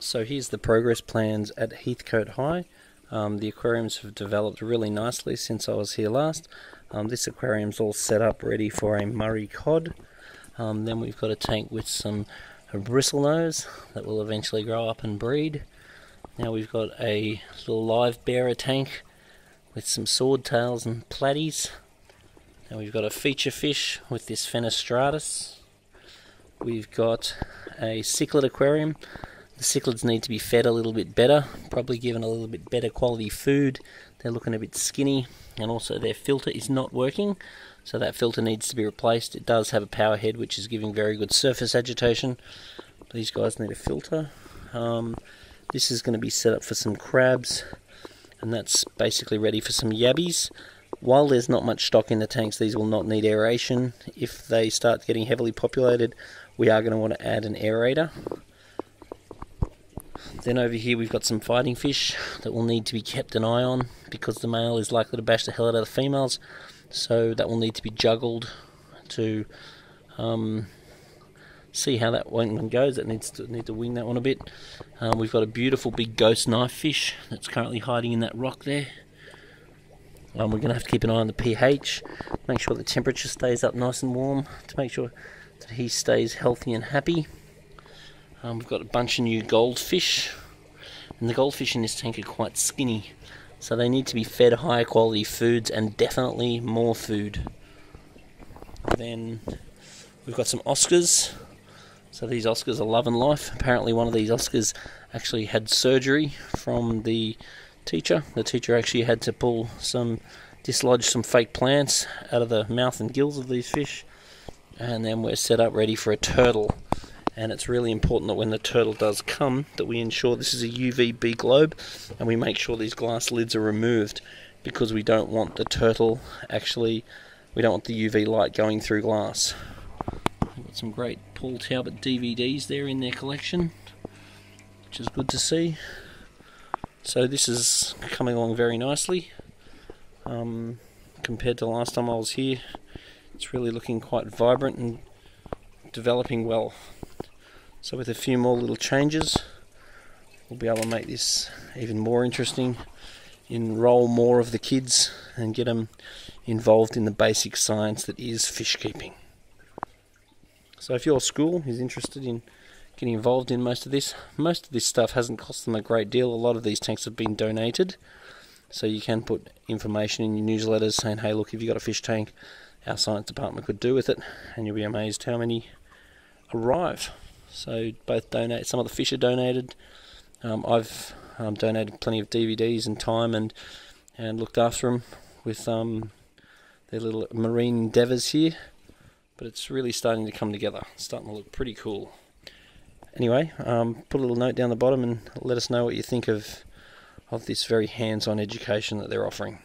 So here's the progress plans at Heathcote High. The aquariums have developed really nicely since I was here last. This aquarium's all set up ready for a Murray cod. Then we've got a tank with some bristlenose that will eventually grow up and breed. Now we've got a little live bearer tank with some swordtails and platies. Now we've got a feature fish with this Fenestratus. We've got a cichlid aquarium. The cichlids need to be fed a little bit better, probably given a little bit better quality food. They're looking a bit skinny, and also their filter is not working, so that filter needs to be replaced. It does have a power head which is giving very good surface agitation. These guys need a filter. This is going to be set up for some crabs, and that's basically ready for some yabbies. While there's not much stock in the tanks, these will not need aeration. If they start getting heavily populated, we are going to want to add an aerator. Then over here we've got some fighting fish that will need to be kept an eye on because the male is likely to bash the hell out of the females, so that will need to be juggled to see how that one goes. It needs to wing that one a bit. We've got a beautiful big ghost knife fish that's currently hiding in that rock there. We're going to have to keep an eye on the pH, make sure the temperature stays up nice and warm to make sure that he stays healthy and happy. We've got a bunch of new goldfish, and the goldfish in this tank are quite skinny, so they need to be fed higher quality foods and definitely more food. Then we've got some Oscars. So these Oscars are loving life. Apparently one of these Oscars actually had surgery from the teacher. The teacher actually had to dislodge some fake plants out of the mouth and gills of these fish, and then we're set up ready for a turtle. And it's really important that when the turtle does come, that we ensure this is a UVB globe, and we make sure these glass lids are removed, because we don't want the turtle we don't want the UV light going through glass. We've got some great Paul Talbot DVDs there in their collection, which is good to see. So this is coming along very nicely. Compared to last time I was here, it's really looking quite vibrant and developing well. So with a few more little changes, we'll be able to make this even more interesting, enroll more of the kids and get them involved in the basic science that is fish keeping. So if your school is interested in getting involved in most of this stuff hasn't cost them a great deal. A lot of these tanks have been donated, so you can put information in your newsletters saying, hey look, if you've got a fish tank, our science department could do with it, and you'll be amazed how many arrive. So some of the fish are donated. I've donated plenty of DVDs and time and looked after them with their little marine endeavours here. But it's really starting to come together. It's starting to look pretty cool. Anyway, put a little note down the bottom and let us know what you think of this very hands-on education that they're offering.